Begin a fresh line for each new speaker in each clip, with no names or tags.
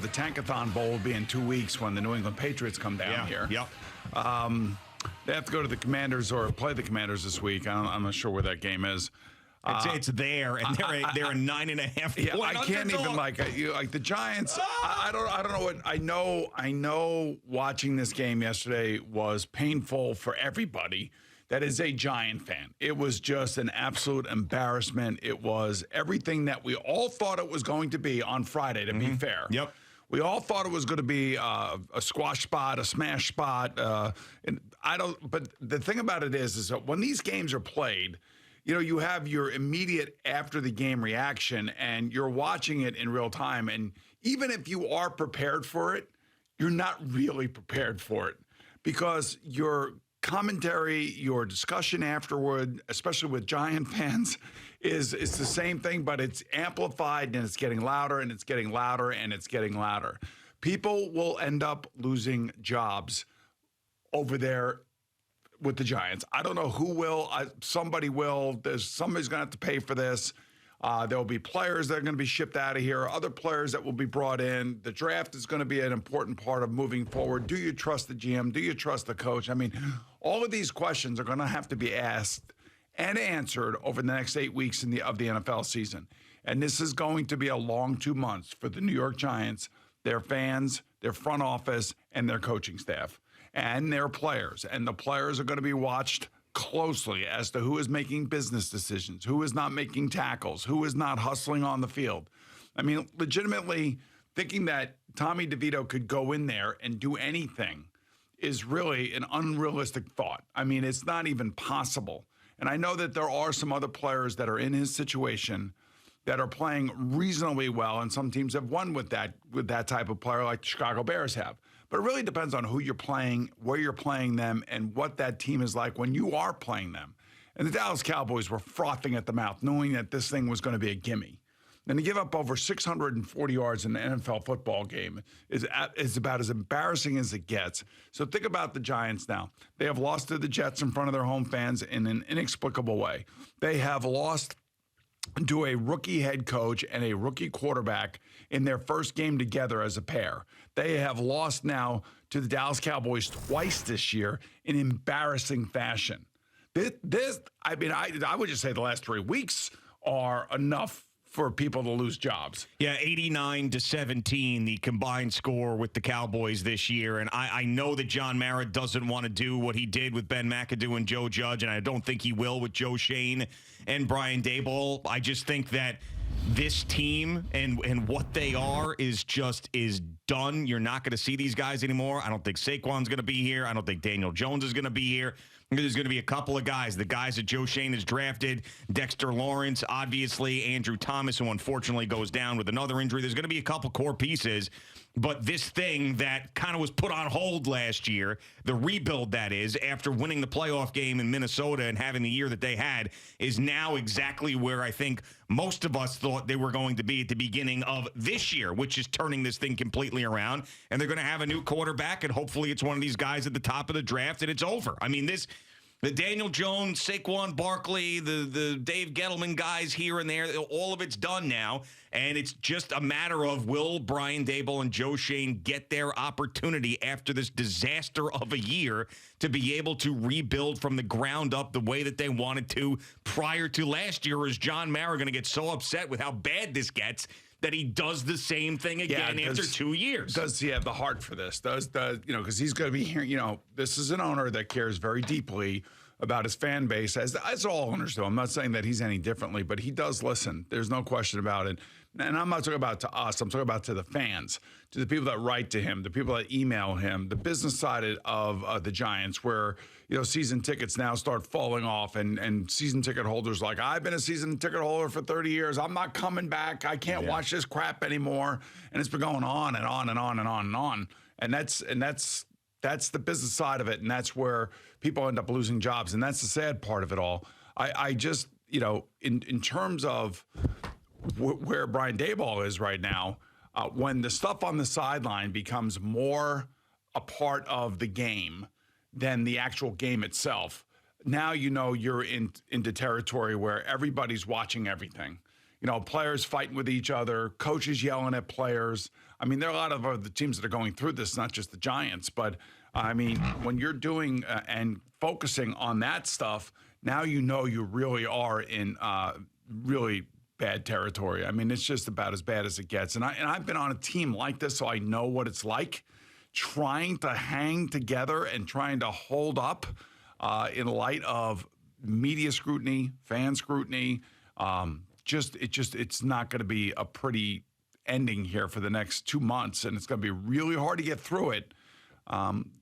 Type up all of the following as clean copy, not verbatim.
the Tankathon Bowl will be in 2 weeks when the New England Patriots come down here.
Yep.
They have to go to the Commanders or play the Commanders this week. I'm not sure where that game is.
It's there, and they're a 9.5
Yeah,
point
I can't
underdog.
even like the Giants. I don't know what I know. Watching this game yesterday was painful for everybody that is a Giant fan. It was just an absolute embarrassment. It was everything that we all thought it was going to be on Friday. To be fair,
Yep.
we all thought it was going to be a squash spot, a smash spot. And I don't. But the thing about it is that when these games are played, you have your immediate after the game reaction, and you're watching it in real time. And even if you are prepared for it, you're not really prepared for it because your commentary, your discussion afterward, especially with Giant fans, is the same thing, but it's amplified and it's getting louder and it's getting louder and it's getting louder. People will end up losing jobs over there with the Giants. I don't know who will. Somebody will. Somebody's going to have to pay for this. There will be players that are going to be shipped out of here, other players that will be brought in. The draft is going to be an important part of moving forward. Do you trust the GM? Do you trust the coach? I mean, all of these questions are going to have to be asked and answered over the next 8 weeks of the NFL season. And this is going to be a long 2 months for the New York Giants, their fans, their front office, and their coaching staff, and their players. And the players are going to be watched closely as to who is making business decisions, who is not making tackles, who is not hustling on the field. I mean, legitimately thinking that Tommy DeVito could go in there and do anything is really an unrealistic thought. I mean, it's not even possible. And I know that there are some other players that are in his situation that are playing reasonably well, and some teams have won with that type of player like the Chicago Bears have. But it really depends on who you're playing, where you're playing them, and what that team is like when you are playing them. And the Dallas Cowboys were frothing at the mouth, knowing that this thing was going to be a gimme. And to give up over 640 yards in an NFL football game is about as embarrassing as it gets. So think about the Giants now. They have lost to the Jets in front of their home fans in an inexplicable way. They have lost to a rookie head coach and a rookie quarterback in their first game together as a pair. They have lost now to the Dallas Cowboys twice this year in embarrassing fashion. I would just say the last 3 weeks are enough for people to lose jobs.
Yeah, 89-17, the combined score with the Cowboys this year. And I know that John Mara doesn't want to do what he did with Ben McAdoo and Joe Judge, and I don't think he will with Joe Shane and Brian Daboll. I just think that this team and what they are is done. You're not going to see these guys anymore. I don't think Saquon's going to be here. I don't think Daniel Jones is going to be here. There's going to be a couple of guys. The guys that Joe Shane has drafted, Dexter Lawrence, obviously, Andrew Thomas, who unfortunately goes down with another injury. There's going to be a couple core pieces. But this thing that kind of was put on hold last year, the rebuild that is, after winning the playoff game in Minnesota and having the year that they had, is now exactly where I think most of us thought they were going to be at the beginning of this year, which is turning this thing completely around. And they're going to have a new quarterback, and hopefully it's one of these guys at the top of the draft, and it's over. I mean, the Daniel Jones, Saquon Barkley, the Dave Gettleman guys here and there, all of it's done now. And it's just a matter of will Brian Daboll and Joe Shane get their opportunity after this disaster of a year to be able to rebuild from the ground up the way that they wanted to prior to last year? Or is John Mara going to get so upset with how bad this gets that he does the same thing again after 2 years?
Does he have the heart for this? Because he's going to be here. This is an owner that cares very deeply about his fan base, as all owners do. I'm not saying that he's any differently, but he does listen. There's no question about it. And I'm not talking about to us. I'm talking about to the fans, to the people that write to him, the people that email him, the business side of the Giants, where season tickets now start falling off, and season ticket holders like, I've been a season ticket holder for 30 years. I'm not coming back. I can't watch this crap anymore. And it's been going on and on and on and on and on. And that's the business side of it, and that's where people end up losing jobs, and that's the sad part of it all. I just, in terms of where Brian Daboll is right now, when the stuff on the sideline becomes more a part of the game than the actual game itself, now you're into territory where everybody's watching everything. players fighting with each other, coaches yelling at players. I mean, there are a lot of the teams that are going through this, not just the Giants. But, I mean, when you're doing and focusing on that stuff, now you really are in really bad territory. I mean, it's just about as bad as it gets. And I've been on a team like this, so I know what it's like trying to hang together and trying to hold up in light of media scrutiny, fan scrutiny. It's not going to be a pretty ending here for the next 2 months, and it's going to be really hard to get through it,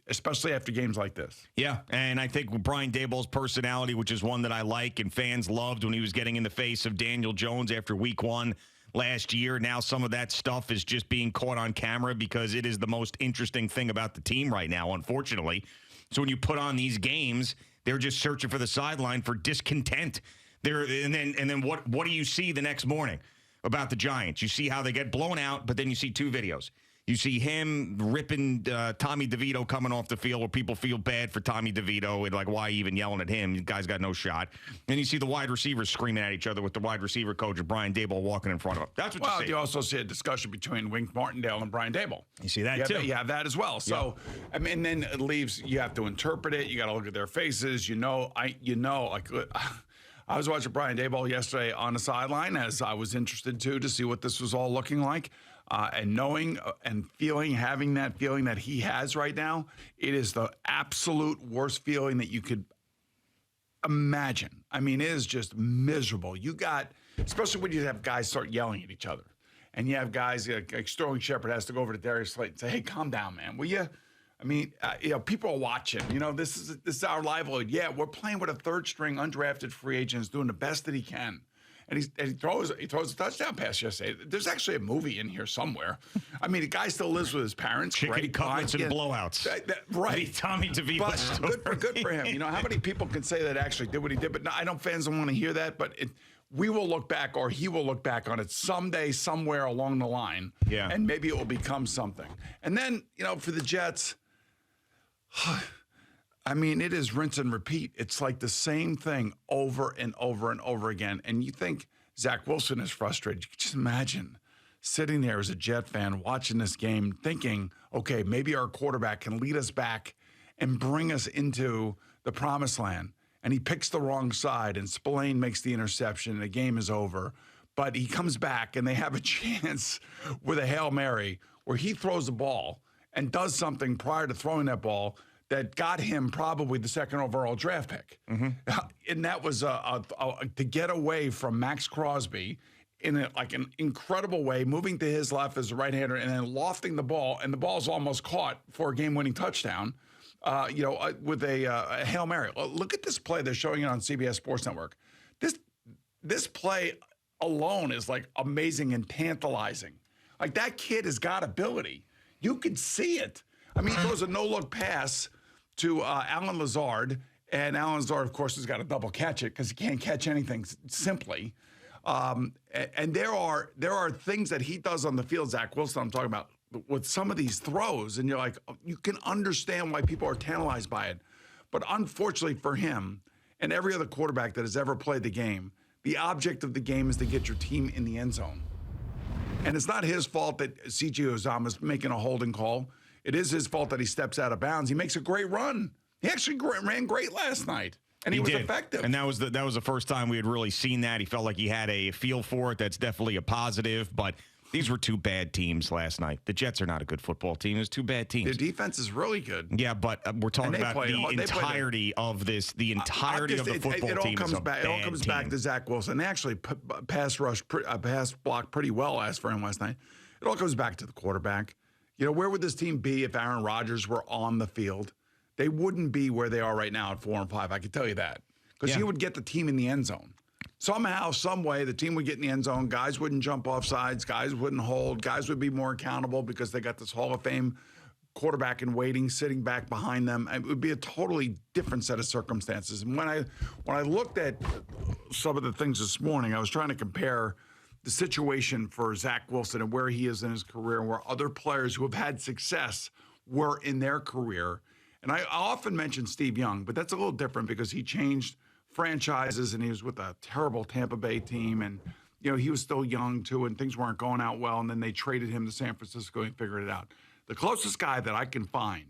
especially after games like this.
Yeah, and I think Brian Daboll's personality, which is one that I like and fans loved when he was getting in the face of Daniel Jones after week 1 last year. Now some of that stuff is just being caught on camera because it is the most interesting thing about the team right now, unfortunately. So when you put on these games, they're just searching for the sideline for discontent. And then what do you see the next morning about the Giants? You see how they get blown out, but then you see 2 videos. You see him ripping Tommy DeVito coming off the field where people feel bad for Tommy DeVito. And like, why even yelling at him? The guy's got no shot. And you see the wide receivers screaming at each other with the wide receiver coach of Brian Daboll walking in front of him. That's what you see.
You also see a discussion between Wink Martindale and Brian Daboll.
You see that too.
You have that as well. So, I mean, then it leaves, you have to interpret it. You got to look at their faces. I was watching Brian Daboll yesterday on the sideline as I was interested to see what this was all looking like. And knowing and having that feeling that he has right now, it is the absolute worst feeling that you could imagine. I mean, it is just miserable. Especially when you have guys start yelling at each other. And you have guys like Sterling Shepard has to go over to Darius Slayton and say, hey, calm down, man, will you? I mean, people are watching. This is our livelihood. Yeah, we're playing with a third-string undrafted free agent who's doing the best that he can. And he throws a touchdown pass yesterday. There's actually a movie in here somewhere. I mean, the guy still lives with his parents.
Chicken cutlets and blowouts.
Right.
The Tommy DeVito.
But good for him. How many people can say that actually did what he did? But no, I know fans don't want to hear that. But we will look back, or he will look back on it someday, somewhere along the line.
Yeah.
And maybe it will become something. And then, for the Jets, I mean, it is rinse and repeat. It's like the same thing over and over and over again. And you think Zach Wilson is frustrated. You can just imagine sitting there as a Jet fan watching this game thinking, okay, maybe our quarterback can lead us back and bring us into the promised land. And he picks the wrong side, and Spillane makes the interception, and the game is over. But he comes back, and they have a chance with a Hail Mary where he throws the ball and does something prior to throwing that ball that got him probably the 2nd overall draft pick. Mm-hmm. And that was to get away from Max Crosby in an incredible way, moving to his left as a right-hander and then lofting the ball, and the ball's almost caught for a game-winning touchdown, with a Hail Mary. Look at this play. They're showing it on CBS Sports Network. This play alone is like amazing and tantalizing. Like, that kid has got ability. You could see it. I mean, he throws a no-look pass to Alan Lazard, and Alan Lazard, of course, has got to double catch it because he can't catch anything simply. And there are things that he does on the field, Zach Wilson, I'm talking about, with some of these throws, and you're like, you can understand why people are tantalized by it. But unfortunately for him and every other quarterback that has ever played the game, the object of the game is to get your team in the end zone. And it's not his fault that C.J. Uzomah's making a holding call. It is his fault that he steps out of bounds. He makes a great run. He actually ran great last night, and he was effective.
And that was the first time we had really seen that. He felt like he had a feel for it. That's definitely a positive. But these were 2 bad teams last night. The Jets are not a good football team. It's 2 bad teams.
Their defense is really good.
Yeah, but we're talking about the entirety of this. The entirety of the football team is a bad team. It all comes back to Zach Wilson.
They actually pass blocked pretty well for him last night. It all comes back to the quarterback. Where would this team be if Aaron Rodgers were on the field? They wouldn't be where they are right now at 4-5. I can tell you that. Because he would get the team in the end zone. Somehow, some way, the team would get in the end zone. Guys wouldn't jump off sides. Guys wouldn't hold. Guys would be more accountable because they got this Hall of Fame quarterback in waiting, sitting back behind them. It would be a totally different set of circumstances. And when I looked at some of the things this morning, I was trying to compare the situation for Zach Wilson and where he is in his career and where other players who have had success were in their career. And I often mention Steve Young, but that's a little different because he changed franchises and he was with a terrible Tampa Bay team. And, he was still young too, and things weren't going out well. And then they traded him to San Francisco and figured it out. The closest guy that I can find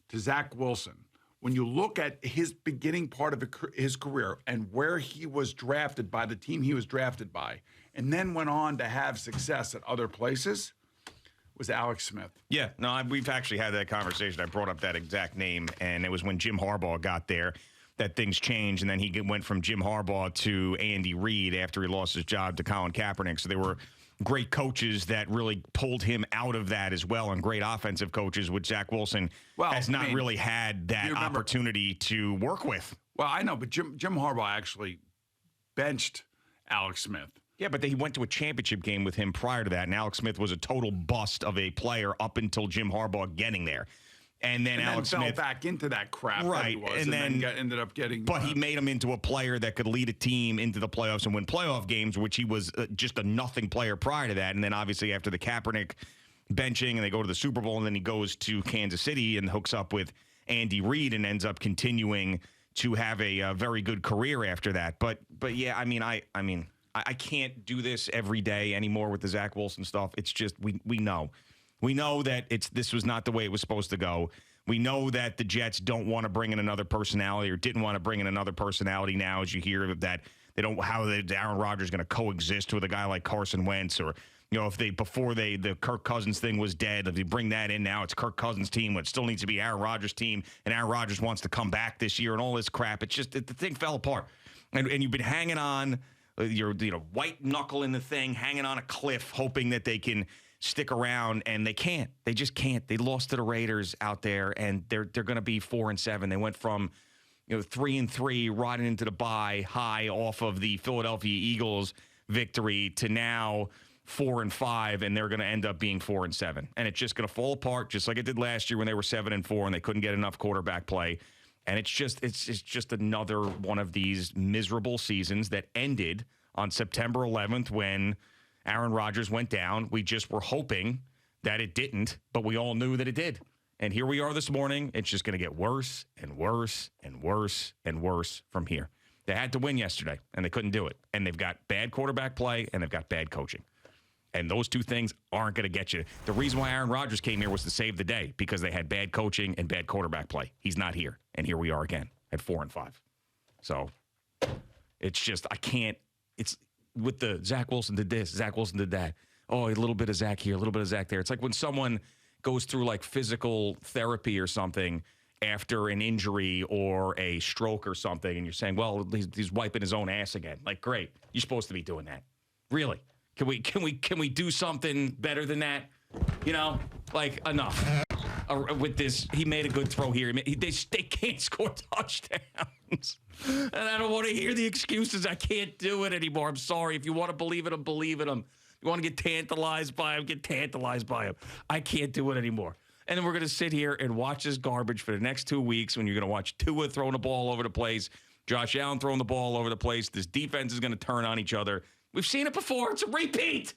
to Zach Wilson, when you look at his beginning part of his career and where he was drafted by the team he was drafted by, and then went on to have success at other places, was Alex Smith.
Yeah, no, we've actually had that conversation. I brought up that exact name, and it was when Jim Harbaugh got there that things changed, and then he went from Jim Harbaugh to Andy Reid after he lost his job to Colin Kaepernick. So they were great coaches that really pulled him out of that as well, and great offensive coaches, which Zach Wilson has not really had that opportunity to work with.
Well, I know, but Jim Harbaugh actually benched Alex Smith.
Yeah, but he went to a championship game with him prior to that, and Alex Smith was a total bust of a player up until Jim Harbaugh getting there. And then Alex
fell
Smith
back into that crap
right,
that he was,
and then
ended up getting.
But he made him into a player that could lead a team into the playoffs and win playoff games, which he was just a nothing player prior to that. And then obviously after the Kaepernick benching, and they go to the Super Bowl, and then he goes to Kansas City and hooks up with Andy Reid and ends up continuing to have a very good career after that. But yeah, I mean, I can't do this every day anymore with the Zach Wilson stuff. It's just we know. We know that this was not the way it was supposed to go. We know that the Jets don't want to bring in another personality, or didn't want to bring in another personality now, as you hear that they don't, how Aaron Rodgers is going to coexist with a guy like Carson Wentz, or, if the Kirk Cousins thing was dead, if they bring that in now, it's Kirk Cousins' team, but it still needs to be Aaron Rodgers' team, and Aaron Rodgers wants to come back this year and all this crap. It's just, the thing fell apart. And you've been hanging on, you're white knuckling the thing, hanging on a cliff, hoping that they can stick around, and they can't. They just can't. They lost to the Raiders out there, and they're going to be 4-7. They went from 3-3 riding into the bye high off of the Philadelphia Eagles victory to now 4-5, and they're going to end up being 4-7. And it's just going to fall apart, just like it did last year when they were 7-4 and they couldn't get enough quarterback play. And it's just another one of these miserable seasons that ended on September 11th when Aaron Rodgers went down. We just were hoping that it didn't, but we all knew that it did. And here we are this morning. It's just going to get worse and worse and worse and worse from here. They had to win yesterday, and they couldn't do it. And they've got bad quarterback play, and they've got bad coaching. And those two things aren't going to get you. The reason why Aaron Rodgers came here was to save the day, because they had bad coaching and bad quarterback play. He's not here. And here we are again at 4-5. So it's just, I can't, it's with the Zach Wilson did this, Zach Wilson did that. Oh, a little bit of Zach here, a little bit of Zach there. It's like when someone goes through like physical therapy or something after an injury or a stroke or something, and you're saying, well, he's wiping his own ass again. Like, great. You're supposed to be doing that. Really? Can we do something better than that? Like, enough. With this, he made a good throw here. They can't score touchdowns. And I don't want to hear the excuses. I can't do it anymore. I'm sorry. If you want to believe in him, believe in him. If you want to get tantalized by him, get tantalized by him. I can't do it anymore. And then we're going to sit here and watch this garbage for the next 2 weeks, when you're going to watch Tua throwing the ball over the place, Josh Allen throwing the ball over the place. This defense is going to turn on each other. We've seen it before. It's a repeat.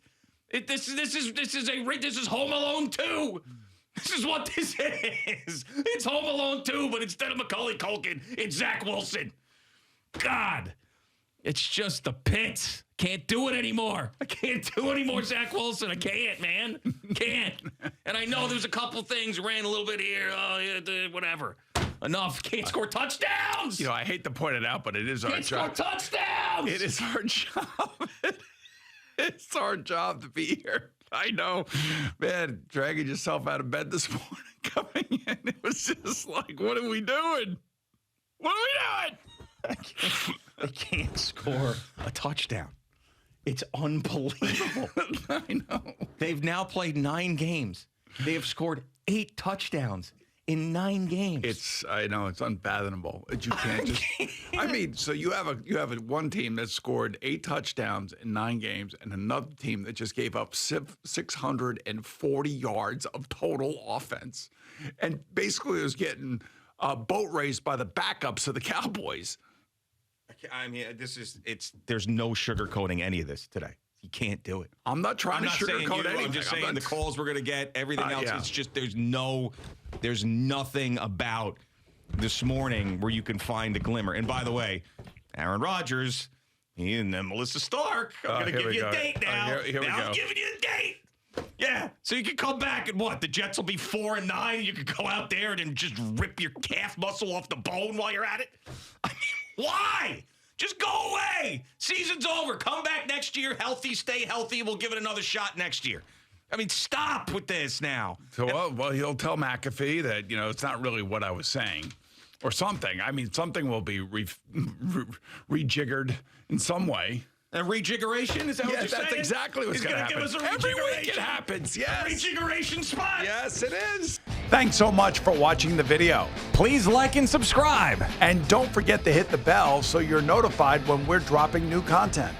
This is Home Alone 2. This is what this is. It's Home Alone 2, but instead of Macaulay Culkin, it's Zach Wilson. God, it's just the pits. Can't do it anymore. I can't do any more Zach Wilson. I can't, man. Can't. And I know there's a couple things, ran a little bit here, whatever. Enough. Can't score touchdowns.
I hate to point it out, but it is our job.
Can't score touchdowns.
It is our job. It's our job to be here. I know. Man, dragging yourself out of bed this morning, coming in, it was just like, what are we doing? What are we doing?
I can't score a touchdown. It's unbelievable.
I know.
They've now played 9 games. They have scored 8 touchdowns in 9 games.
I know, it's unfathomable. You can't just. I mean, so you have one team that scored 8 touchdowns in 9 games, and another team that just gave up 640 yards of total offense, and basically was getting boat raced by the backups of the Cowboys.
I mean, there's no sugarcoating any of this today. You can't do it.
I'm not trying to sugarcoat anything.
I'm just saying the calls we're going to get, everything else. Yeah. It's just there's nothing about this morning where you can find a glimmer. And by the way, Aaron Rodgers, And then Melissa Stark. I'm going to
here
give
we
you
go.
a date now.
Here we
now
go.
I'm giving you a date. Yeah. So you can come back and what? The Jets will be 4-9. And you can go out there and then just rip your calf muscle off the bone while you're at it. I mean, why? Just go away. Season's over. Come back next year, healthy, stay healthy. We'll give it another shot next year. I mean, stop with this now.
So, well, he'll tell McAfee that, it's not really what I was saying or something. I mean, something will be rejiggered in some way.
A rejiggeration? Is that what you're saying?
That's exactly what's going to happen.
Give us a
Every
rejiggeration.
week it happens, yes.
A rejiggeration spot?
Yes, it is. Thanks so much for watching the video.
Please like and subscribe.
And don't forget to hit the bell so you're notified when we're dropping new content.